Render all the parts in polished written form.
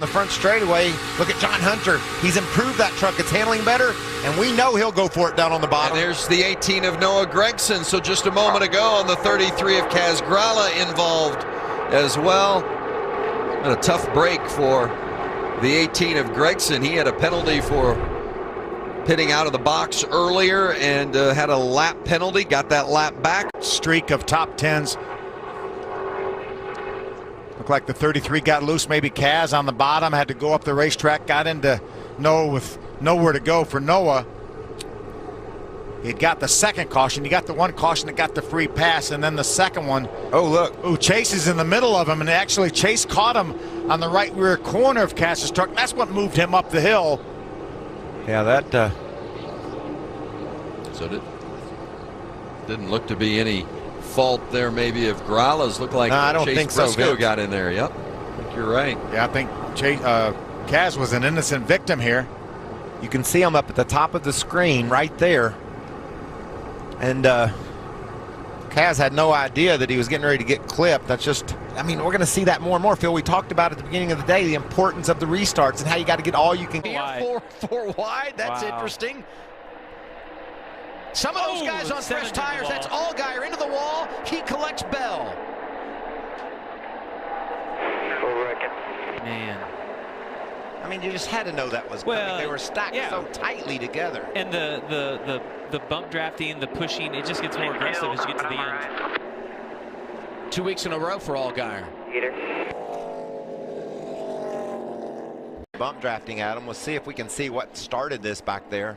The front straightaway, look at John Hunter. He's improved that truck. It's handling better, and we know he'll go for it down on the bottom. And there's the 18 of Noah Gragson. So just a moment ago on the 33 of Kaz Grala involved as well. And a tough break for the 18 of Gragson. He had a penalty for pitting out of the box earlier and had a lap penalty, got that lap back. Streak of top 10s. Looked like the 33 got loose. Maybe Kaz on the bottom had to go up the racetrack, got into Noah with nowhere to go for Noah. He got the second caution. He got the one caution that got the free pass, and then the second one. Oh, look. Oh, Chase is in the middle of him, and actually Chase caught him on the right rear corner of Kaz's truck. That's what moved him up the hill. Yeah, that. So didn't look to be any fault there maybe of Grala's. Looked like I don't Chase think so, Briscoe Vince. got in there. Yep, I think you're right. Yeah, I think Kaz was an innocent victim here. You can see him up at the top of the screen right there. And Kaz had no idea that he was getting ready to get clipped. That's just, I mean, we're going to see that more and more, Phil. We talked about at the beginning of the day the importance of the restarts and how you got to get all you can get. Four wide. That's interesting. Some of those guys on fresh tires, that's Allgaier into the wall. He collects Bell. Man. I mean, you just had to know that was coming. They were stacked so tightly together. And the bump drafting, the pushing, it just gets more aggressive as you get to the end. 2 weeks in a row for Allgaier. Bump drafting, Adam. We'll see if we can see what started this back there.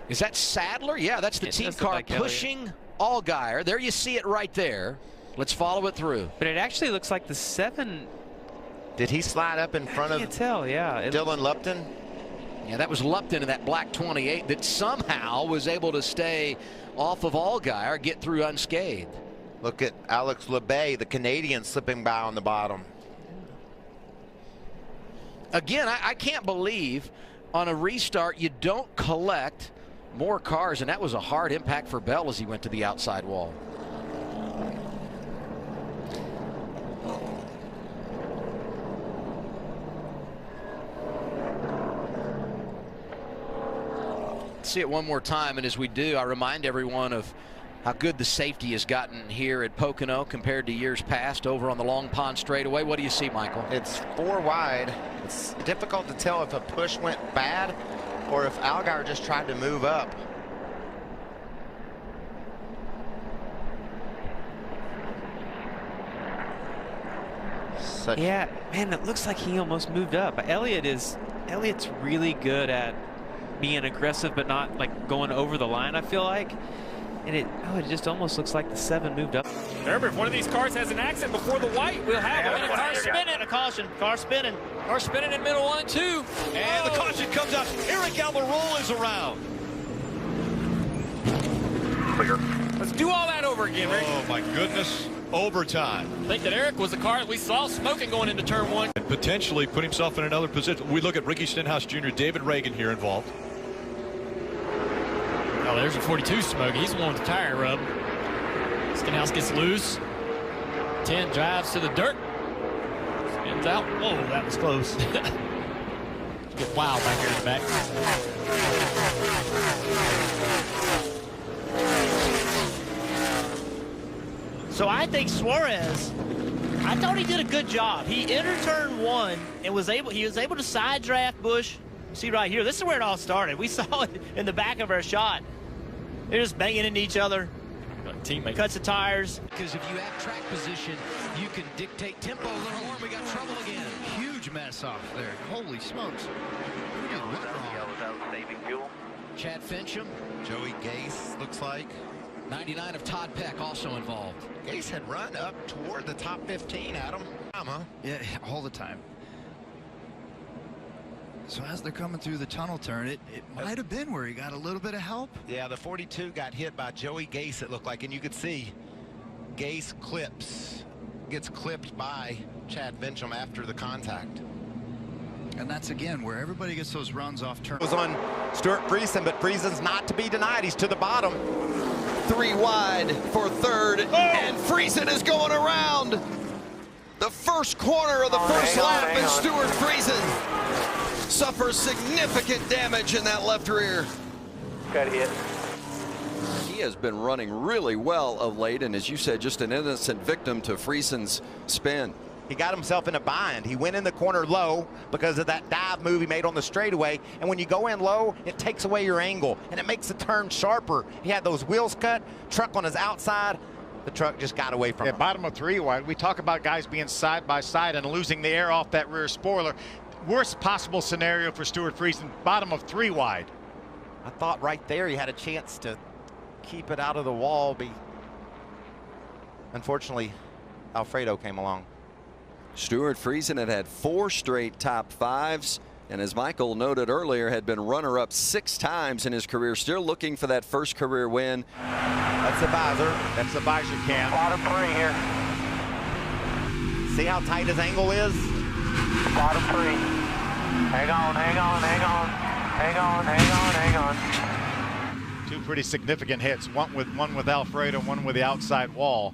Is that Sadler? Yeah, that's the team car pushing Allgaier. There you see it right there. Let's follow it through. But it actually looks like the 7. Did he slide up in front of Dylan Lupton? Yeah, that was Lupton in that black 28 that somehow was able to stay off of Allgaier, get through unscathed. Look at Alex LeBay, the Canadian, slipping by on the bottom. Again, I can't believe on a restart you don't collect more cars, and that was a hard impact for Bell as he went to the outside wall. See it one more time, and as we do, I remind everyone of how good the safety has gotten here at Pocono compared to years past over on the Long Pond straightaway. What do you see, Michael? It's 4 wide. It's difficult to tell if a push went bad or if Allgaier just tried to move up. Yeah, man, it looks like he almost moved up. Elliott's really good at being aggressive but not like going over the line, I feel like. And it just almost looks like the 7 moved up. Remember, if one of these cars has an accident before the white, we'll have a car spinning. A caution. Car spinning. Car spinning in middle 1 and 2. And the caution comes out. Eric Almirola is around. Clear. Let's do all that over again, Rick. Oh, my goodness. Overtime. I think that Eric was the car that we saw smoking going into turn 1. And potentially put himself in another position. We look at Ricky Stenhouse Jr., David Reagan here involved. Oh, there's a 42 smoke. He's the one with the tire rub. Stenhouse gets loose. 10 drives to the dirt. Spins out. Whoa, that was close. Get wild back here in the back. So I think Suarez, I thought he did a good job. He entered turn 1 and he was able to side draft Busch. See right here, this is where it all started. We saw it in the back of our shot. They're just banging into each other. Teammate Cuts the tires. Because if you have track position, you can dictate tempo a little more. We got trouble again. Huge mess off there. Holy smokes. Who did what wrong? Chad Fincham. Joey Gase, looks like. 99 of Todd Peck also involved. Gase had run up toward the top 15, Adam. Yeah, all the time. So as they're coming through the tunnel turn, it might have been where he got a little bit of help. Yeah, the 42 got hit by Joey Gase, it looked like, and you could see Gase gets clipped by Chad Fincham after the contact. And that's, again, where everybody gets those runs off turn. It was on Stuart Friesen, but Friesen's not to be denied. He's to the bottom. 3 wide for third, and Friesen is going around. the first corner of the first lap, and Stuart Friesen suffers significant damage in that left rear. Got hit. He has been running really well of late, and as you said, just an innocent victim to Friesen's spin. He got himself in a bind. He went in the corner low because of that dive move he made on the straightaway. And when you go in low, it takes away your angle and it makes the turn sharper. He had those wheels cut, truck on his outside. The truck just got away from him. Bottom of 3 wide. We talk about guys being side by side and losing the air off that rear spoiler. Worst possible scenario for Stuart Friesen, bottom of 3 wide. I thought right there he had a chance to keep it out of the wall. Unfortunately, Alfredo came along. Stuart Friesen had 4 straight top 5s, and as Michael noted earlier, had been runner-up 6 times in his career, still looking for that first career win. That's the visor. That's the visor cam. Bottom 3 here. See how tight his angle is? Bottom 3. Hang on, hang on, hang on. Hang on, hang on, hang on. 2 pretty significant hits, one with Alfredo, one with the outside wall.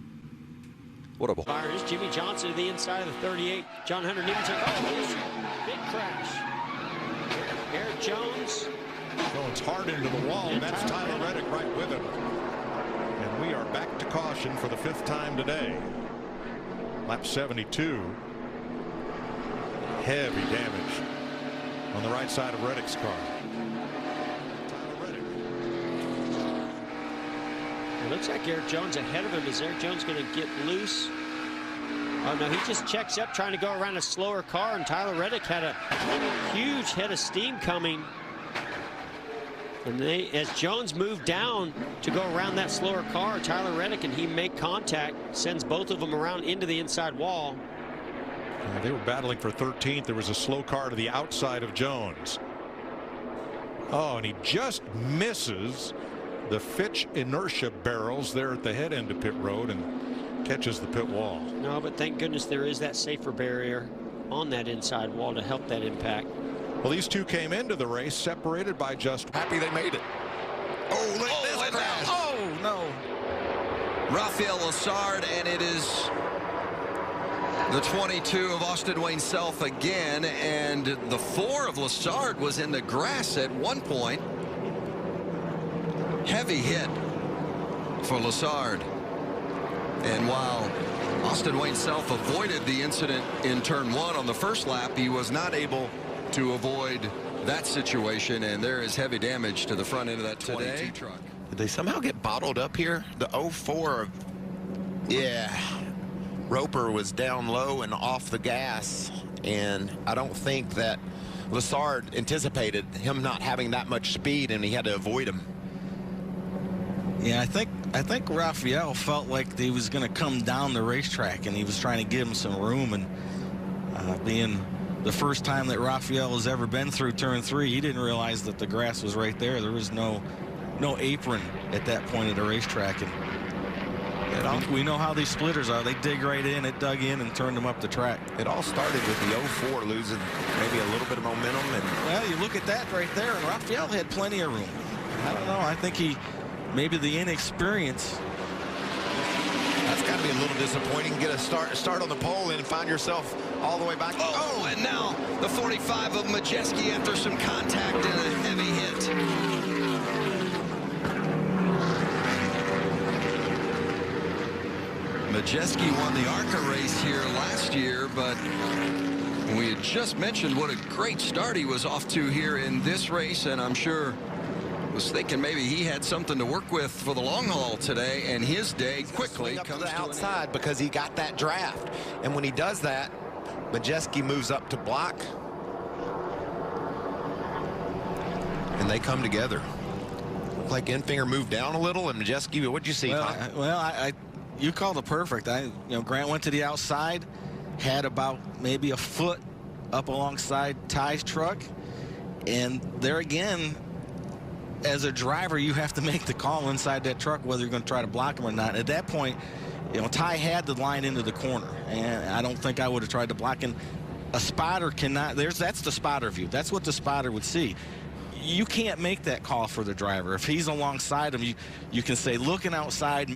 What a ball. Here's Jimmy Johnson to the inside of the 38. John Hunter Newton. Oh, big crash. Eric Jones. Going hard into the wall, and that's Tyler Reddick right with him. And we are back to caution for the 5th time today. Lap 72. Heavy damage on the right side of Reddick's car. Tyler Reddick. It looks like Eric Jones ahead of him. Is Eric Jones going to get loose? Oh no, he just checks up trying to go around a slower car, and Tyler Reddick had a huge head of steam coming. And as Jones moved down to go around that slower car, Tyler Reddick and he make contact, sends both of them around into the inside wall. They were battling for 13th. There was a slow car to the outside of Jones. Oh, and he just misses the Fitch inertia barrels there at the head end of pit road and catches the pit wall. No, but thank goodness there is that safer barrier on that inside wall to help that impact. Well, these two came into the race separated by just happy they made it. Oh, look at this crash. Oh, no. Rafael Lessard, and it is the 22 of Austin Wayne Self again, and the 4 of Lessard was in the grass at one point. Heavy hit for Lessard. And while Austin Wayne Self avoided the incident in turn 1 on the first lap, he was not able to avoid that situation, and there is heavy damage to the front end of that 22 truck. Did they somehow get bottled up here? The 04, yeah. Roper was down low and off the gas, and I don't think that Lessard anticipated him not having that much speed, and he had to avoid him. Yeah, I think Rafael felt like he was going to come down the racetrack, and he was trying to give him some room. And being the first time that Rafael has ever been through turn 3, he didn't realize that the grass was right there. There was no apron at that point of the racetrack, and we know how these splitters are. They dig right in. It dug in and turned them up the track. It all started with the 04 losing maybe a little bit of momentum. And well, you look at that right there, and Rafael had plenty of room. I don't know. I think maybe the inexperience. That's got to be a little disappointing. Get a start on the pole and find yourself all the way back. Oh, and now the 45 of Majeski after some contact and a heavy hit. Majeski won the ARCA race here last year, but we had just mentioned what a great start he was off to here in this race, and I'm sure was thinking maybe he had something to work with for the long haul today, and his day quickly comes to the outside because he got that draft, and when he does that, Majeski moves up to block, and they come together. Looked like Enfinger moved down a little, and Majeski, what'd you see? Well, you called it perfect. Grant went to the outside, had about maybe a foot up alongside Ty's truck, and there again, as a driver, you have to make the call inside that truck whether you're going to try to block him or not. At that point, Ty had the line into the corner, and I don't think I would have tried to block him. A spotter cannot. That's the spotter view. That's what the spotter would see. You can't make that call for the driver. If he's alongside him, you can say looking outside,